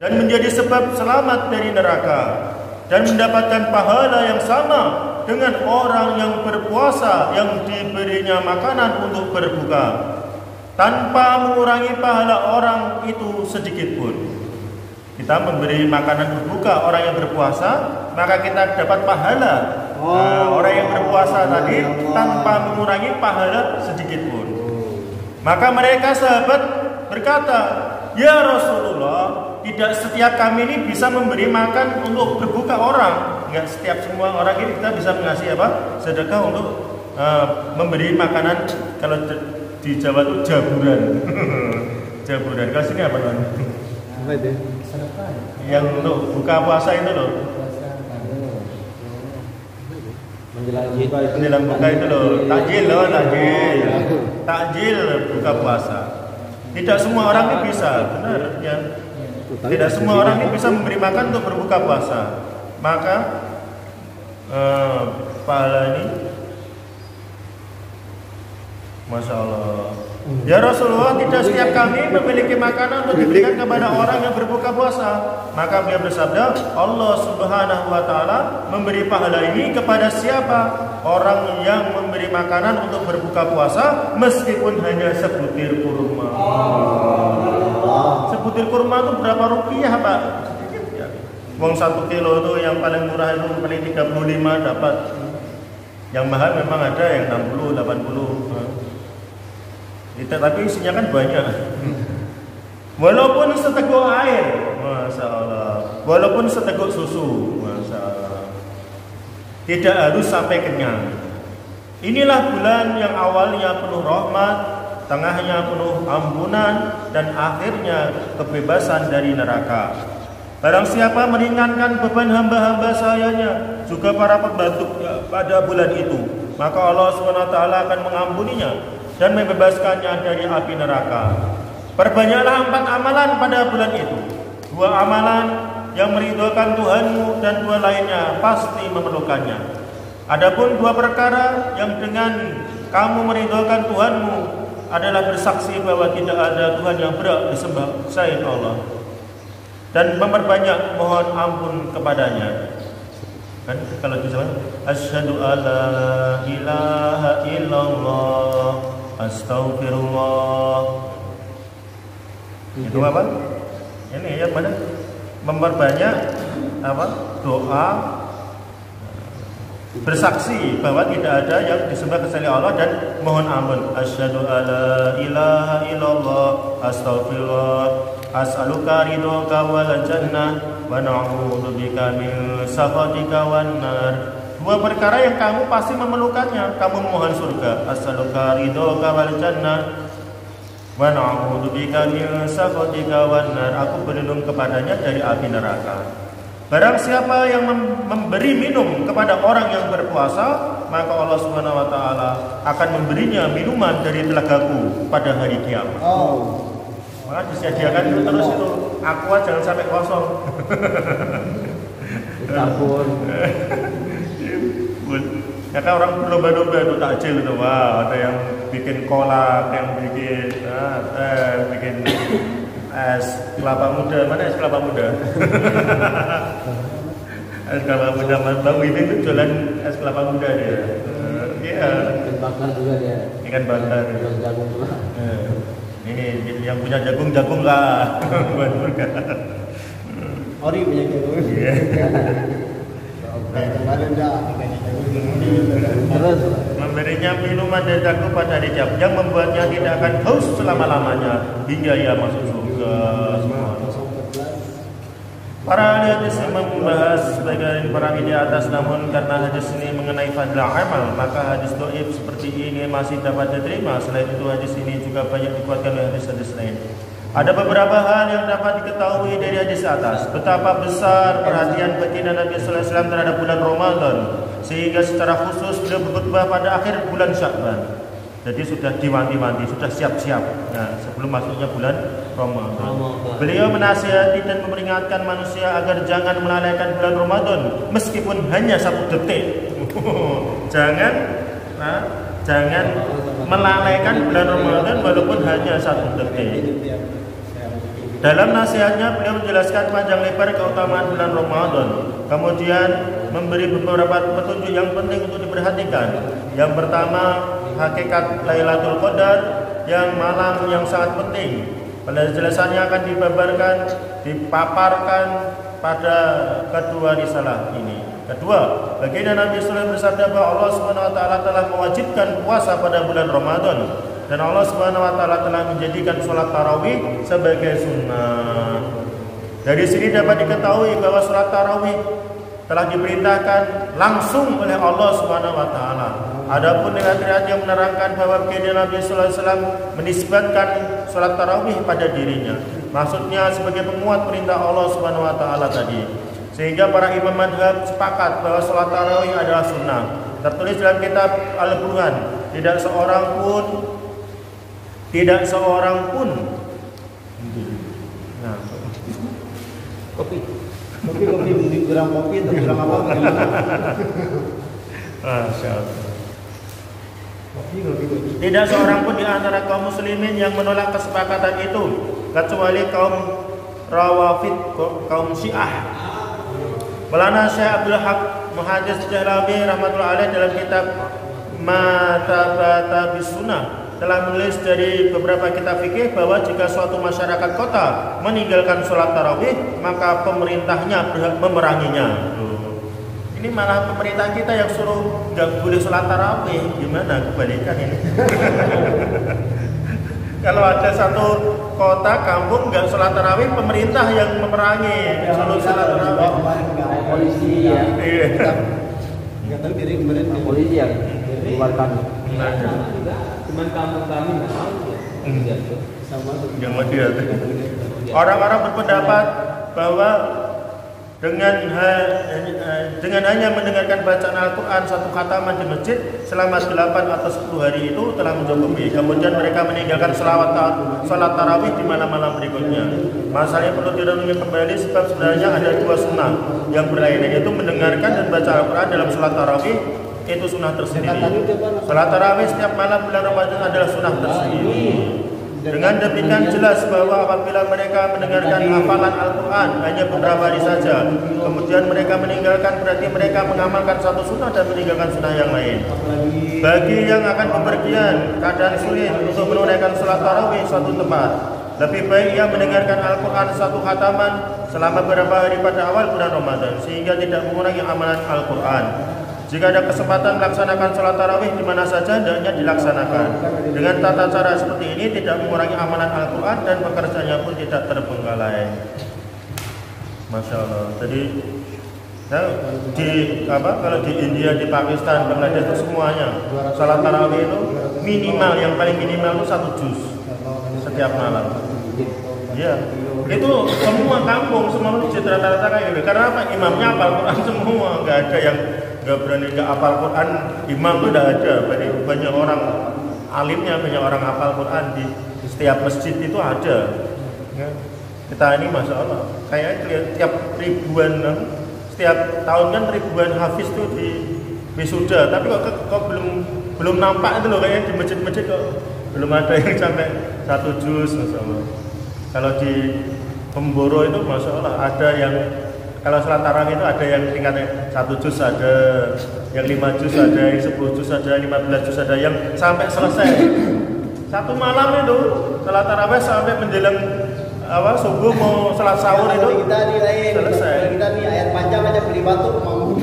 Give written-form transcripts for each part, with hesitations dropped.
dan menjadi sebab selamat dari neraka dan mendapatkan pahala yang sama dengan orang yang berpuasa yang diberinya makanan untuk berbuka tanpa mengurangi pahala orang itu sedikit pun. Kita memberi makanan berbuka orang yang berpuasa, maka kita dapat pahala. Orang yang berpuasa tadi tanpa mengurangi pahala sedikit pun. Maka mereka sahabat berkata, "Ya Rasulullah, tidak setiap kami ini bisa memberi makan untuk berbuka orang. Enggak setiap semua orang ini kita bisa mengasih apa? Sedekah untuk memberi makanan. Kalau di Jawa itu jaburan." Jaburan. Kalau sini apa kan? Apa itu? Yang untuk buka puasa itu loh. Menjelang buka itu loh. Takjil loh, takjil. Takjil buka puasa. Tidak semua orang ini bisa, benar ya. Tidak semua orang ini bisa memberi makan untuk berbuka puasa. Maka pahala ini, Masya Allah. Ya Rasulullah, tidak setiap kami memiliki makanan untuk diberikan kepada orang yang berbuka puasa. Maka beliau bersabda, Allah Subhanahu wa Ta'ala memberi pahala ini kepada siapa? Orang yang memberi makanan untuk berbuka puasa meskipun hanya sebutir kurma. Sebutir kurma itu berapa rupiah, Pak? Sedikit ya. Uang 1 kilo itu yang paling murah itu paling 35 dapat. Yang mahal memang ada yang 60, 80. Tapi isinya kan banyak. Walaupun seteguk air, Masya Allah. Walaupun seteguk susu, Masya Allah. Tidak harus sampai kenyang. Inilah bulan yang awalnya penuh rahmat, tengahnya penuh ampunan, dan akhirnya kebebasan dari neraka. Barang siapa meringankan beban hamba-hamba sayanya, juga para pembantu pada bulan itu, maka Allah SWT akan mengampuninya dan membebaskannya dari api neraka. Perbanyaklah 4 amalan pada bulan itu. 2 amalan yang meridhokan Tuhanmu dan 2 lainnya pasti memerlukannya. Adapun 2 perkara yang dengan kamu meridhokan Tuhanmu adalah bersaksi bahwa tidak ada Tuhan yang berhak disembah selain Allah dan memperbanyak mohon ampun kepadanya. Kan kalau bisa, asyhadu alla ilaha illallah Astaghfirullah. Itu apa? Ini yang mana? Memperbanyak apa? Doa, bersaksi bahwa tidak ada yang disembah kecuali Allah dan mohon ampun. Asyhadu alla ilaha illallah astaghfirullah as'aluka ridhoka wal jannah wa na'udzubika min sakhatika wan nar. 2 perkara yang kamu pasti memerlukannya. Kamu mohon surga, as'aluka ridhoka wal jannah wa na'udzubika min sakhatika wan nar. Aku berlindung kepadanya dari api neraka. Barang siapa yang memberi minum kepada orang yang berpuasa, maka Allah Subhanahu wa Ta'ala akan memberinya minuman dari telagaku pada hari kiamat. Maka disediakan itu terus itu. Aqua jangan sampai kosong. Campur. Ya kan orang berlomba-lomba itu takjil itu, wah ada yang bikin kolak, yang bikin bikin es kelapa muda. Mana es kelapa muda? Es kelapa muda. Bang Wibi itu jualan es kelapa muda dia. Iya. Ikan bakar juga dia. Ikan bakar. Jagung juga. Ini yang punya jagung lah. Buat burga. Ori punya jagung. Iya. Terus memberinya minuman dari jagung pada hari kiamat yang membuatnya tidak akan haus selama-lamanya hingga ia masuk surga. Para ahli hadis membahas sebagian para di atas, namun karena hadis ini mengenai fadlah amal, maka hadis dhaif seperti ini masih dapat diterima. Selain itu hadis ini juga banyak dikuatkan oleh hadis-hadis lain. Ada beberapa hal yang dapat diketahui dari hadis atas. Betapa besar perhatian baginda Nabi sallallahu alaihi wasallam terhadap bulan Ramadan, sehingga secara khusus beliau berkhutbah pada akhir bulan Sya'ban. Jadi sudah diwanti-wanti, sudah siap-siap. Nah, sebelum masuknya bulan Ramadan. Beliau menasihati dan memperingatkan manusia agar jangan melalaikan bulan Ramadan meskipun hanya 1 detik. Jangan melalaikan bulan Ramadan walaupun hanya 1 detik. Dalam nasihatnya beliau menjelaskan panjang lebar keutamaan bulan Ramadan. Kemudian memberi beberapa petunjuk yang penting untuk diperhatikan. Yang pertama, hakikat Lailatul Qadar yang malam yang sangat penting. Penjelasannya akan dipaparkan pada kedua risalah ini. Kedua, baginda Nabi sallallahu alaihi wasallam bersabda bahwa Allah Subhanahu wa taala telah mewajibkan puasa pada bulan Ramadan. Dan Allah Subhanahu wa taala telah menjadikan sholat tarawih sebagai sunnah. Dari sini dapat diketahui bahwa sholat tarawih telah diperintahkan langsung oleh Allah Subhanahu wa taala. Adapun riwayat yang menerangkan bahwa baginda Nabi sallallahu alaihi wasallam menisbatkan sholat tarawih pada dirinya. Maksudnya sebagai penguat perintah Allah Subhanahu wa taala tadi. Sehingga para imam madhab sepakat bahwa sholat tarawih adalah sunnah. Tertulis dalam kitab Al-Burhan, tidak seorang pun nah, kopi kurang kopi atau kurang apa? Tidak seorang pun di antara kaum muslimin yang menolak kesepakatan itu kecuali kaum Rawafid, kaum Syiah. Maulana Syekh Abdul Haq Muhaddits Dahlawi rahmatullahi alaih dalam kitab Matabata Bisunnah telah menulis dari beberapa kitab fikih bahwa jika suatu masyarakat kota meninggalkan sholat tarawih maka pemerintahnya berhak memeranginya. Ini malah pemerintah kita yang suruh nggak boleh sholat tarawih, gimana kebalikan ini? Kalau ada satu kota kampung nggak sholat tarawih, pemerintah yang memerangi suruh sholat tarawih. Polisi ya. Iya. Nggak tahu diri kemarin polisi yang mengeluarkan. Cuman kampung kami nggak tahu ya. Sama Yang dia. Orang-orang berpendapat bahwa dengan hanya mendengarkan bacaan Al-Quran satu khataman di masjid selama 8 atau 10 hari itu telah mencukupi. Kemudian mereka meninggalkan salat tarawih di malam-malam berikutnya. Masalahnya perlu direnungi kembali sebab sebenarnya ada dua sunnah yang berlainan, yaitu mendengarkan dan baca Al-Quran dalam salat tarawih itu sunnah tersendiri. Salat tarawih setiap malam bulan Ramadan adalah sunnah tersendiri. Dengan demikian jelas bahwa apabila mereka mendengarkan hafalan Al-Quran hanya beberapa hari saja, kemudian mereka meninggalkan, berarti mereka mengamalkan satu sunnah dan meninggalkan sunnah yang lain. Bagi yang akan bepergian keadaan sulit untuk menunaikan salat tarawih suatu tempat, lebih baik ia mendengarkan Al-Quran satu khataman selama beberapa hari pada awal bulan Ramadan sehingga tidak mengurangi amalan Al-Quran. Jika ada kesempatan melaksanakan sholat tarawih di mana saja, hendaknya dilaksanakan. Dengan tata cara seperti ini tidak mengurangi amalan Al-Quran dan pekerjaannya pun tidak terbengkalai. Masya Allah. Jadi kalau di India, di Pakistan, Bangladesh itu semuanya sholat tarawih itu minimal, yang paling minimal itu 1 juz setiap malam. Ya, itu semua kampung, semua masjid rata-rata kayak gitu. Karena apa? Imamnya hafal Quran semua, nggak ada yang nggak berani nggak hafal Quran. Imam itu udah ada, banyak orang alimnya, banyak orang hafal Quran di setiap masjid itu ada. Kita ini masya Allah, kayak tiap ribuan, setiap tahun kan ribuan hafiz tuh di wisuda, tapi kok belum nampak itu loh, kayak di masjid-masjid kok belum ada yang sampai 1 juz, masya Allah. Kalau di Pemboro itu masya Allah ada yang, kalau sholat tarawih itu ada yang tingkatnya 1 juz, ada yang 5 juz, ada yang 10 juz, ada 15 juz, ada yang sampai selesai. Satu malam itu sholat tarawih sampai menjelang subuh mau sholat sahur itu kita nilai selesai. Kita nih ayat panjang aja beli batuk mau.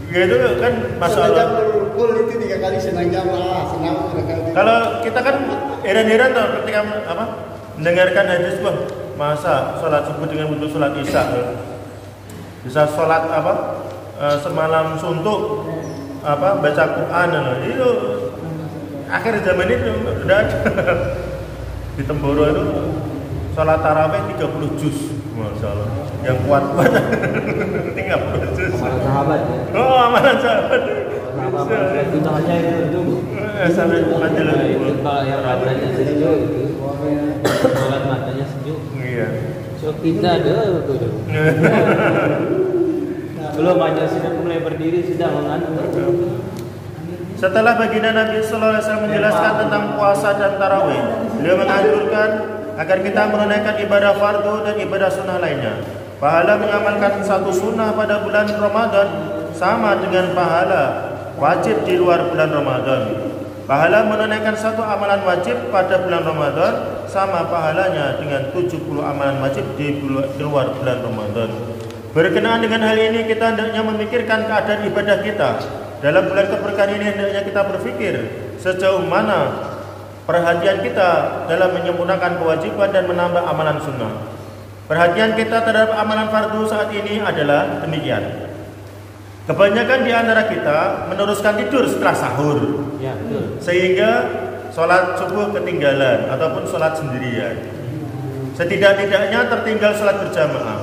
Gitu kan masalah. Full itu 3 kali senang jam lah, senang. Kalau kita kan heran-heran tuh ketika mendengarkan hadis, wah masa sholat subuh dengan wudhu sholat isya bisa sholat semalam suntuk baca Quran itu akhir zaman itu udah ada. Di Temboro itu sholat tarawih 30 juz, masya Allah, yang kuat-kuat 30 juz. Amalan sahabat ya. Oh, amalan sahabat. Itu hanya itu Sampai majelis. kalau yang matanya sejuk, sholat matanya sejuk. Iya. So kita ada tuh. Belum aja sudah mulai berdiri sudah mengantuk. Setelah baginda Nabi sallallahu alaihi wasallam menjelaskan tentang puasa dan tarawih, beliau menganjurkan agar kita menunaikan ibadah fardu dan ibadah sunnah lainnya. Pahala mengamalkan satu sunnah pada bulan Ramadan sama dengan pahala wajib di luar bulan Ramadan. Pahala menunaikan satu amalan wajib pada bulan Ramadan sama pahalanya dengan 70 amalan wajib di luar bulan Ramadan. Berkenaan dengan hal ini, kita hendaknya memikirkan keadaan ibadah kita. Dalam bulan keberkahan ini hendaknya kita berpikir sejauh mana perhatian kita dalam menyempurnakan kewajiban dan menambah amalan sunnah. Perhatian kita terhadap amalan fardu saat ini adalah demikian. Kebanyakan di antara kita meneruskan tidur setelah sahur, Ya, betul. sehingga sholat subuh ketinggalan ataupun sholat sendirian. Setidak-tidaknya tertinggal sholat berjamaah.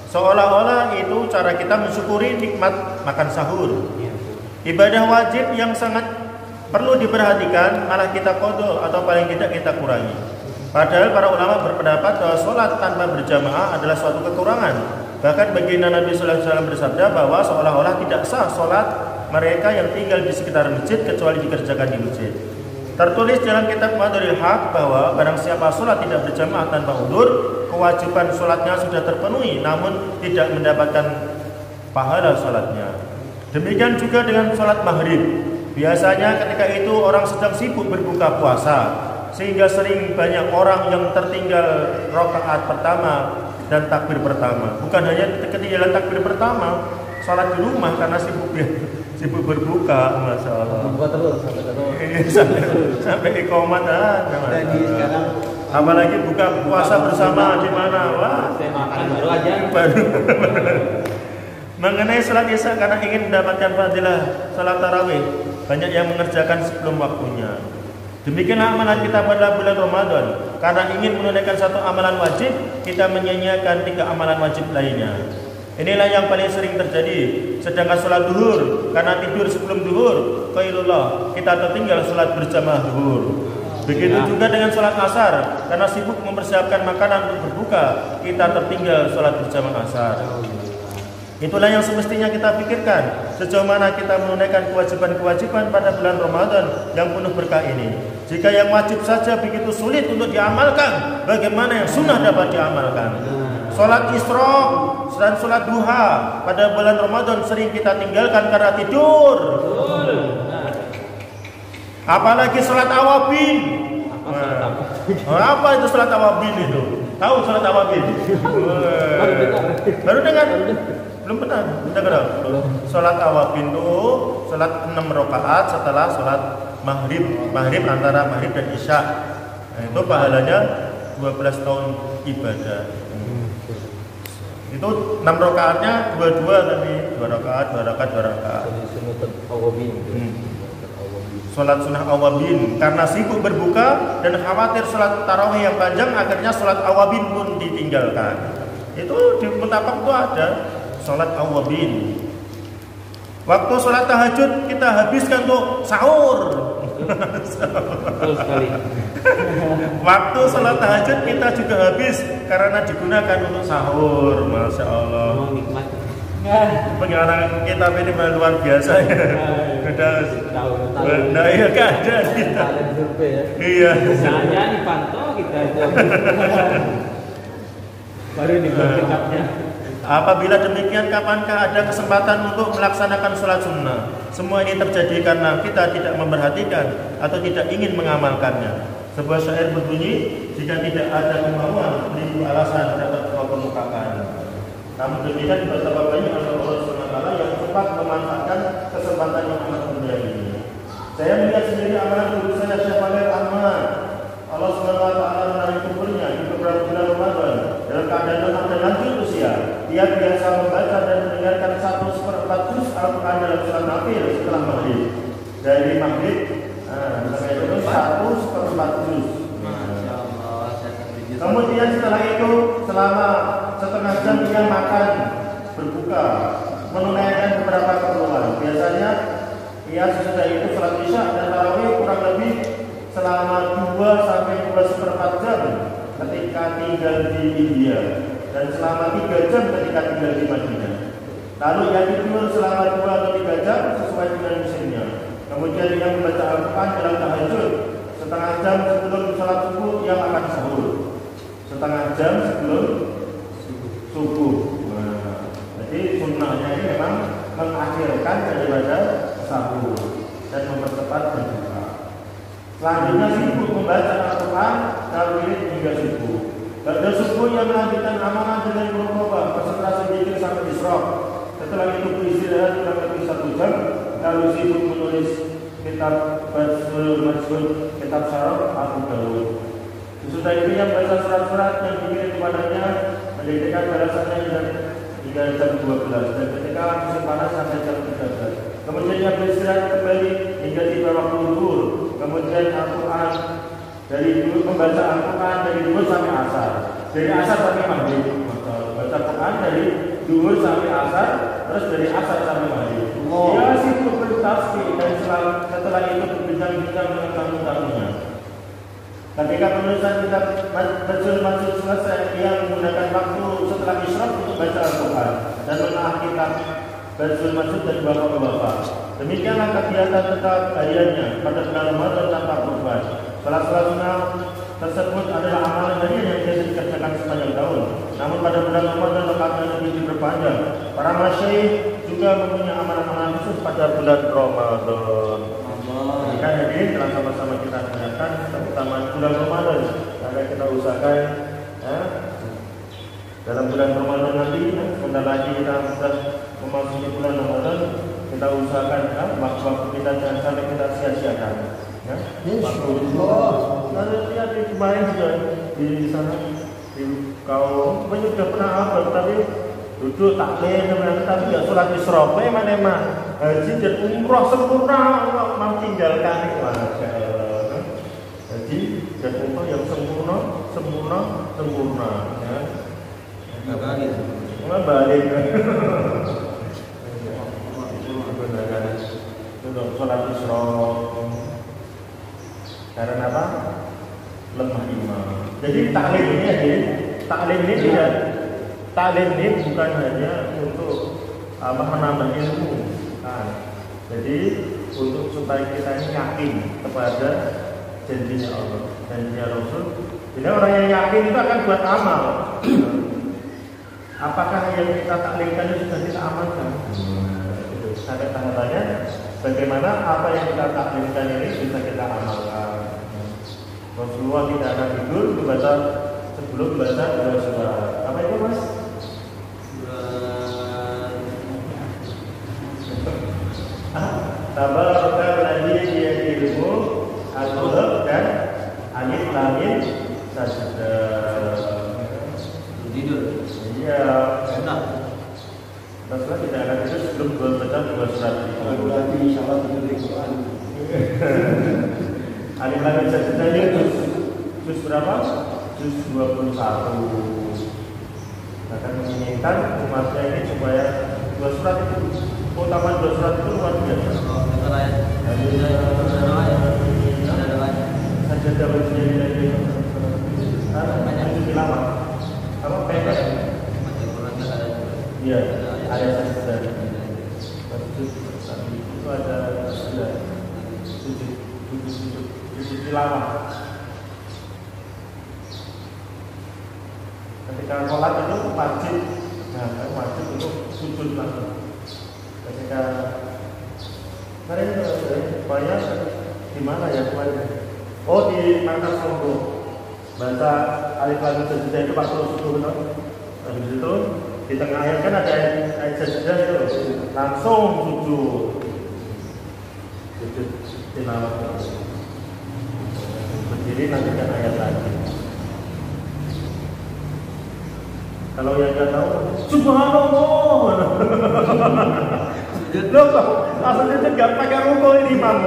Seolah-olah itu cara kita mensyukuri nikmat makan sahur. Ya, Ibadah wajib yang sangat perlu diperhatikan malah kita qadha atau paling tidak kita kurangi. Padahal para ulama berpendapat bahwa sholat tanpa berjamaah adalah suatu kekurangan. Bahkan baginda Nabi sallallahu alaihi wasallam bersabda bahwa seolah-olah tidak sah sholat mereka yang tinggal di sekitar masjid kecuali dikerjakan di masjid. Tertulis dalam kitab Madharil Haq bahwa barang siapa sholat tidak berjamaah tanpa udzur, kewajiban sholatnya sudah terpenuhi namun tidak mendapatkan pahala sholatnya. Demikian juga dengan sholat maghrib. Biasanya ketika itu orang sedang sibuk berbuka puasa, sehingga sering banyak orang yang tertinggal rakaat pertama dan takbir pertama. Bukan hanya ketinggalan takbir pertama, sholat di rumah karena sibuk berbuka, masya Allah. Buka terus sampai iqamat Jadi sekarang apalagi buka puasa bersama di mana? Wah, saya makan baru aja. Mengenai sholat isya karena ingin mendapatkan fadilah sholat tarawih, banyak yang mengerjakan sebelum waktunya. Demikianlah amalan kita pada bulan Ramadan. Karena ingin menunaikan satu amalan wajib, kita menyia-nyiakan 3 amalan wajib lainnya. Inilah yang paling sering terjadi. Sedangkan sholat duhur, karena tidur sebelum duhur, qailullah, kita tertinggal sholat berjamaah duhur. Begitu juga dengan sholat asar, karena sibuk mempersiapkan makanan untuk berbuka, kita tertinggal sholat berjamaah asar. Itulah yang semestinya kita pikirkan, sejauh mana kita menunaikan kewajiban-kewajiban pada bulan Ramadan yang penuh berkah ini. Jika yang wajib saja begitu sulit untuk diamalkan, bagaimana yang sunnah dapat diamalkan? Sholat isyraq dan sholat duha pada bulan Ramadan sering kita tinggalkan karena tidur. Apalagi sholat awabin. Apa itu sholat awabin itu? Tahu sholat awabin? Baru dengar? Belum pernah dengar? Sholat awabin itu sholat 6 rakaat setelah sholat maghrib antara maghrib dan isya. Nah, itu pahalanya 12 tahun ibadah. Itu 6 rakaatnya 2 tapi 2 rakaat. Sholat sunnah awabin karena sibuk berbuka dan khawatir sholat tarawih yang panjang, akhirnya sholat awabin pun ditinggalkan. Itu di Mutapak itu ada sholat awabin. Waktu sholat tahajud kita habiskan untuk sahur. Betul sekali. Waktu sholat tahajud kita juga habis karena digunakan untuk sahur. Masya Allah. Memang nikmat. Pengarang kitab ini luar biasa ya. Nah, iya keadaan kita. Iya. Jangan dipantau kita aja. Baru nih kitabnya. Apabila demikian, kapankah ada kesempatan untuk melaksanakan sholat sunnah? Semua ini terjadi karena kita tidak memperhatikan atau tidak ingin mengamalkannya. Sebuah syair berbunyi, jika tidak ada kemauan, 1000 alasan dapat kau kemukakan. Namun demikian betapa banyak Allah SWT yang cepat memanfaatkan kesempatan yang amat mulia ini. Saya melihat sendiri amalan guru saya Syekh Fadil Ahmad. Allah SWT menarik kuburnya di beberapa bulan Ramadan dalam keadaan lemah dan lanjut usia. Dia biasa membaca dan mendengarkan 1/4 juz Al-Quran dalam sholat nafil setelah maghrib. Dari maghrib sampai itu 1/4 juz. Kemudian setelah itu selama setengah jam dia makan, berbuka, menunaikan beberapa keperluan. Biasanya ia sesudah itu sholat isya dan tarawih kurang lebih selama 2 sampai 2/4 jam ketika tinggal di India dan selama 3 jam ketika tinggal di Madinah. Lalu ia tidur selama 2 atau 3 jam sesuai dengan musimnya. Kemudian yang membaca Al-Quran dalam tahajud setengah jam sebelum sholat subuh yang akan sahur. Setengah jam sebelum subuh. Nah, jadi sunnahnya ini memang mengakhirkan daripada sahur dan mempercepat berbuka. Selanjutnya sibuk membaca Al-Quran dari hingga subuh. Pada subuh yang melanjutkan amalan dengan merokok, konsentrasi zikir sampai isyraq. Setelah itu beristirahat kurang lebih 1 jam, lalu sibuk menulis kitab Fathul Majid, kitab Syarah Abu Dawud. Sesudah itu yang baca surat-surat yang dikirim kepadanya mendirikan balasannya hingga jam 12 dan ketika musim panas sampai jam 13. Kemudian yang beristirahat kembali hingga tiba waktu zuhur. Kemudian Al-Quran dari dulu membaca Al-Quran dari zuhur sampai asar. Dari asar sampai maghrib. Baca Quran dari zuhur sampai asar, terus dari asar sampai maghrib. Dia sibuk bertafsir dan setelah itu berbincang-bincang dengan tamu-tamunya. Ketika penulisan kitab Fathul Majid selesai, dia menggunakan waktu setelah isyraq untuk baca Al-Quran dan menelaah kitab Fathul Majid dan bapak-bapak. Demikianlah kegiatan tetap hariannya pada bulan Ramadan tanpa perubahan. Salah-salah sunnah tersebut adalah amalan harian yang biasa dikerjakan sepanjang tahun. Namun pada bulan Ramadan lekatnya lebih diperpanjang. Para masyayikh juga mempunyai amalan-amalan khusus pada bulan Ramadan. Jika hadirin telah sama-sama kita dengarkan keutamaan bulan Ramadan, maka kita usahakan dalam bulan Ramadan nanti, sebentar lagi kita sudah memasuki bulan Ramadan, kita usahakan waktu-waktu kita jangan sampai kita sia-siakan. Ya, waktu lihat di kemarin juga di sana di kau sudah pernah apa tapi duduk taklim sebenarnya tapi nggak sholat isyraq, mana haji dan umroh sempurna mau tinggalkan itu aja. Haji dan umroh yang sempurna ya. Nggak balik. Untuk sholat isyraq karena apa? Lemah iman. Jadi taklim ini tidak. Taklim ini bukan hanya untuk menambah ilmu, jadi untuk supaya kita ini yakin kepada janjinya Allah, janjinya Rasul. Jadi orang yang yakin itu akan buat amal. Apakah yang kita taklimkan itu sudah kita amalkan? Ada tanya-tanya bagaimana apa yang kita taklimkan ini bisa kita amalkan. Rasulullah tidak akan tidur sebelum membaca dua surat. Apa itu mas? Tabarakalladzii biyadihi al-mulk dan alif lam mim sajdah. Tidur. Iya. Sunnah. Rasulullah tidak akan tidur sebelum membaca dua surat. Berarti insyaallah tidur di Quran. Alif lam mim sajdah itu juz berapa? Juz 21. Akan menginginkan umatnya ini supaya dua surat itu, keutamaan dua surat itu luar biasa. Sajadah wajib lagi. Itu lama. Apa pendek? Iya, ada sajadah. Itu ada sujud tilawah. Ketika sholat itu wajib, wajib untuk sujud langsung. Ketika kemarin supaya di mana ya kemarin? Oh di Markas Songgo, baca alif lam mim sajdah itu 40 sujud. Habis itu di tengah ayat kan ada ayat sajdah itu, langsung sujud tilawah. Berdiri lanjutkan ayat lagi. Kalau yang nggak tahu, subhanallah. Loh, langsung itu nggak pakai rukuk ini imam.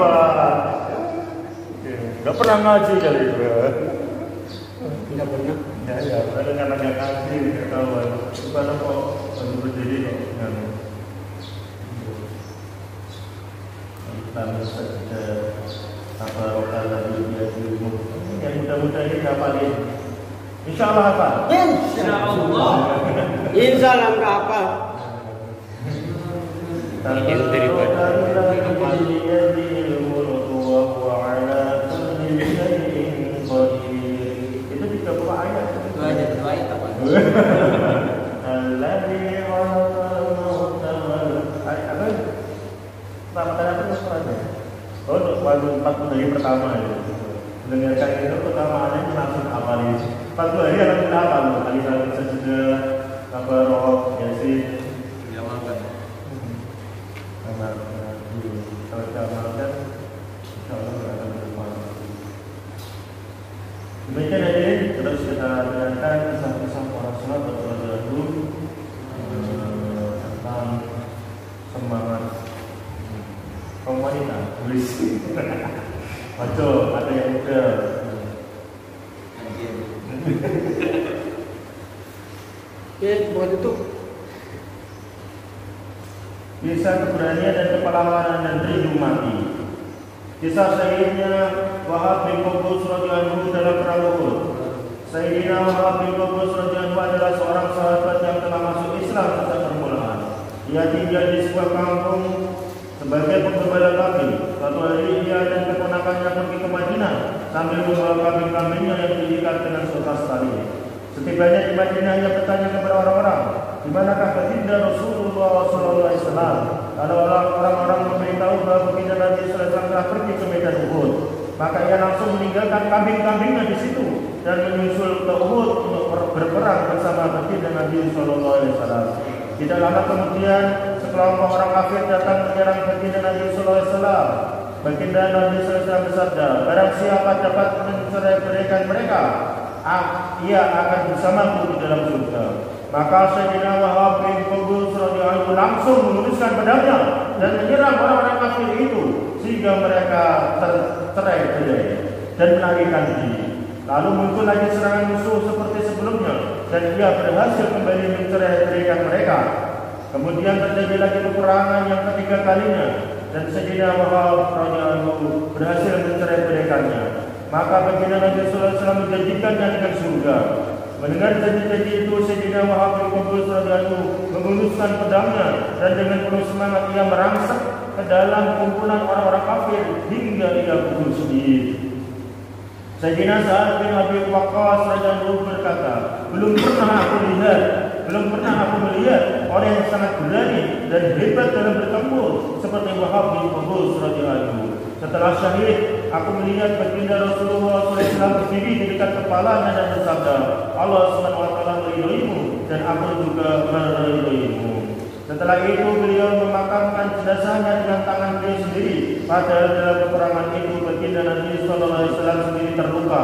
Nggak pernah ngaji kali itu. Tidak pernah. Ya, karena nggak ngaji, nggak tahu. Subhanallah kok berdiri kok. Kami saja tabarakalladzii biyadihi al-mulk. Yang mudah-mudah ini hafalin. Insyaallah hafal. Insyaallah. Insyaallah enggak apa. Itu daripada itu 30 ayat. Itu aja itu ayat apa? Waktu 40 hari pertama ya. Mendengarkan itu pertamaannya langsung hafal itu. 40 hari akan kita hafal. Kali saling sesudah kabar Yasin. Diamalkan. Kalau kita amalkan, insya Allah akan bermanfaat. Demikian hadirin, terus kita dengarkan kisah-kisah para sahabat radhiyallahu tentang semangat kaum wanita. Tulis. Ojo, ada yang muda. Oke, buat itu. Kisah keberanian dan kepahlawanan dan rindu mati. Kisah Sayyidina Wahab bin Qubus radhiyallahu anhu dalam perang Uhud. Sayyidina Wahab bin Qubus radhiyallahu anhu adalah seorang sahabat yang telah masuk Islam sejak permulaan. Ia tinggal di sebuah kampung sebagai penggembala kambing. Suatu hari ia dan keponakannya pergi ke Madinah sambil membawa kambing-kambingnya yang diikat dengan seutas tali. Setibanya di Madinah ia bertanya kepada orang-orang, di manakah baginda Rasulullah SAW? Lalu orang-orang memberitahu bahwa baginda Nabi SAW telah pergi ke medan Uhud. Maka ia langsung meninggalkan kambing-kambingnya di situ dan menyusul ke Uhud untuk berperang bersama baginda Nabi SAW. Tidak lama kemudian sekelompok orang kafir datang menyerang baginda Nabi SAW. Baginda Nabi SAW bersabda, barang siapa dapat menceraikan mereka, ia akan bersamaku di dalam surga. Maka Sayyidina Wahab bin Qubus radhiyallahu anhu langsung memuluskan pedangnya dan menyerang orang-orang kafir itu sehingga mereka tercerai-berai dan melarikan diri. Lalu muncul lagi serangan musuh seperti sebelumnya dan ia berhasil kembali mencerai-beraikan mereka. Kemudian terjadi lagi peperangan yang ketiga kalinya dan Sayyidina Wahab radhiyallahu anhu berhasil mencerai-beraikannya. Maka baginda Nabi sallallahu alaihi wasallam menjanjikannya dengan surga. Mendengar janji-janji itu, Sayyidina Wahab bin Qubus radhiyallahu anhu menguluskan pedangnya dan dengan penuh semangat ia merangsek ke dalam kumpulan orang-orang kafir hingga ia pukul sendiri. Sayyidina Sa'ad bin Abi Waqqas radhiyallahu anhu berkata, belum pernah aku melihat orang yang sangat berani dan hebat dalam bertempur seperti Wahab bin Qubus radhiyallahu anhu. Setelah syahid, aku melihat baginda Rasulullah SAW berdiri di dekat kepalanya dan bersabda, Allah SWT meridhoimu dan aku juga meridhoimu. Setelah itu beliau memakamkan jenazahnya dengan tangan beliau sendiri. Padahal dalam peperangan itu baginda Nabi SAW sendiri terluka.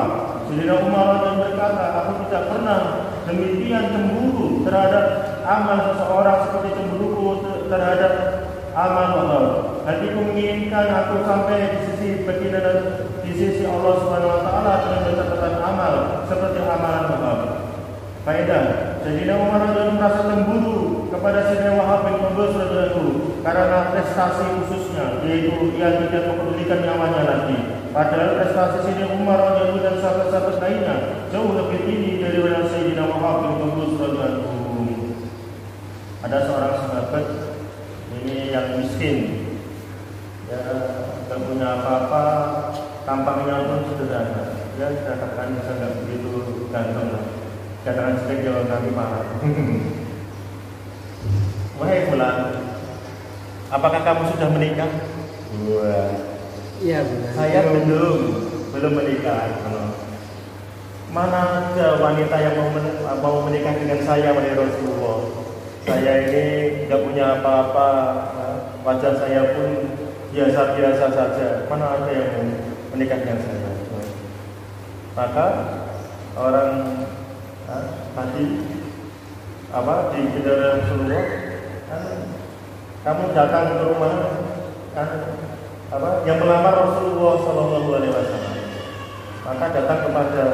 Sayyidina Umar yang berkata, aku tidak pernah demikian cemburu terhadap amal seseorang seperti cemburu terhadap amal Allah. Hatiku menginginkan aku sampai di sisi baginda dan di sisi Allah Subhanahu wa taala dengan catatan amal seperti amalan Wahab. Faedah, Sayyidina Umar radhiyallahu merasa cemburu kepada Sayyidina Wahab bin Qubus radhiyallahu karena prestasi khususnya, yaitu ia tidak mempedulikan nyawanya lagi. Padahal prestasi Sayyidina Umar radhiyallahu dan sahabat-sahabat lainnya jauh lebih tinggi daripada Sayyidina Wahab bin Qubus radhiyallahu. Ada seorang sahabat ini yang miskin, ya tidak punya apa-apa, tampangnya pun sederhana. Ya dikatakan nggak begitu ganteng lah. Katakan jelek jawab kami parah. Wahai fulan, apakah kamu sudah menikah? Wah. Iya benar. Saya belum menikah. Mana ada wanita yang mau menikah dengan saya, wahai Rasulullah? Saya ini tidak punya apa-apa, wajah saya pun biasa-biasa saja. Mana ada yang mau menikah dengan saya? Maka orang tadi di kendaraan Rasulullah, kamu datang ke rumah yang melamar Rasulullah Sallallahu Alaihi Wasallam. Maka datang kepada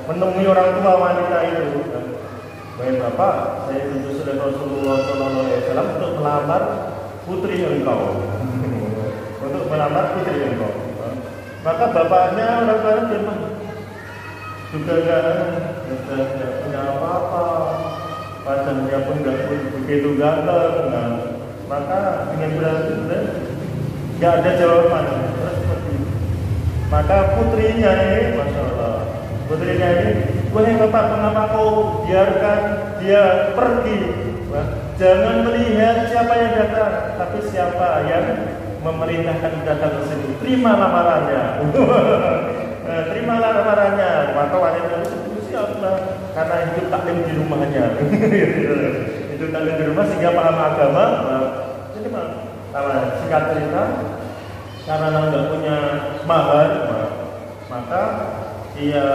menemui orang tua wanita itu. Baik bapak, saya diutus oleh Rasulullah Sallallahu Alaihi Wasallam untuk melamar putri engkau. Untuk melamar putri engkau. Maka bapaknya orang tua Jerman juga tidak punya apa-apa, wajahnya pun tidak begitu ganteng, maka dengan berarti nggak ada jawaban. Seperti itu. Maka putrinya ini, masya Allah, putrinya ini, wahai bapak, mengapa kau biarkan dia pergi? Jangan melihat siapa yang datang, tapi siapa yang memerintahkan datang ke sini. Terima lamarannya. Terima lamarannya. Maka wanita itu siapa? Karena hidup taklim di rumahnya. Hidup taklim di rumah sehingga paham agama. Jadi singkat cerita, karena nggak punya mahar, maka ia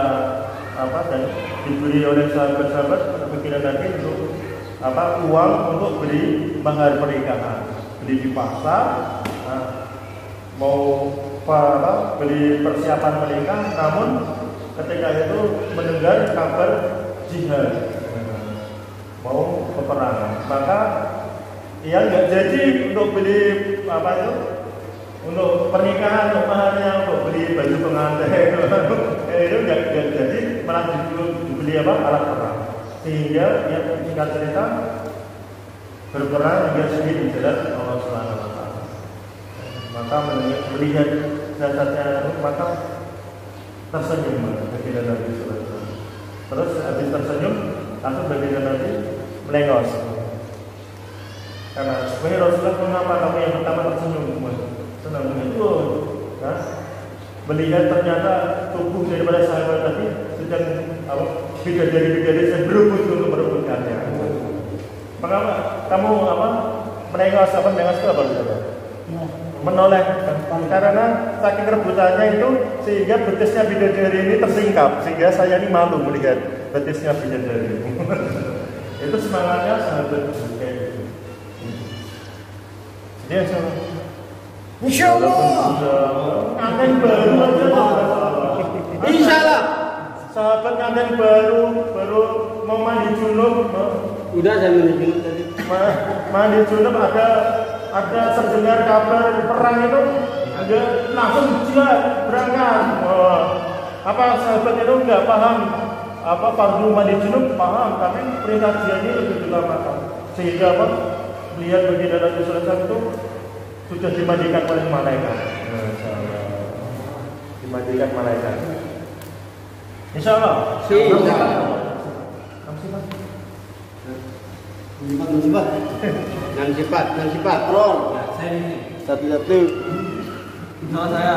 dan diberi oleh sahabat-sahabat pikiran Nabi untuk uang untuk beli mahar pernikahan, beli di pasar, mau beli persiapan menikah, namun ketika itu mendengar kabar jihad, mau peperangan, maka ia nggak jadi untuk beli untuk pernikahan, untuk maharnya, untuk beli baju pengantin, itu nggak jadi, malah dibeli alat perang. Sehingga dia singkat cerita berperang hingga syahid di jalan Allah Subhanahu wa taala. Maka melihat jasadnya, maka tersenyum baginda Nabi sallallahu alaihi wasallam. Terus habis tersenyum, langsung baginda Nabi melengos. Karena wahai Rasulullah, mengapa kamu yang pertama tersenyum? Senang itu, melihat ternyata tubuh daripada sahabat tadi sedang bidadari-bidadari yang berebut untuk merebutkannya. Mengapa kamu menengos itu apa? Menoleh, karena saking rebutannya itu sehingga betisnya bidadari ini tersingkap, sehingga saya ini malu melihat betisnya bidadari. Itu semangatnya sahabat kayak gitu. Dia sama. Insya Allah. Nganten baru aja. Insya Allah. Sahabat nganten baru mau mandi junub. Udah saya mandi junub tadi. Mandi junub ada terdengar kabar perang itu, ada langsung jihad berangkat. Sahabat itu nggak paham fardu mandi junub, paham, tapi perintah jihad ini lebih diutamakan. Sehingga melihat baginda Nabi sallallahu alaihi wasallam itu sudah dimandikan oleh malaikat. Dimandikan malaikat. Insyaallah. Dan sifat. Ron. Satu-satu. Saya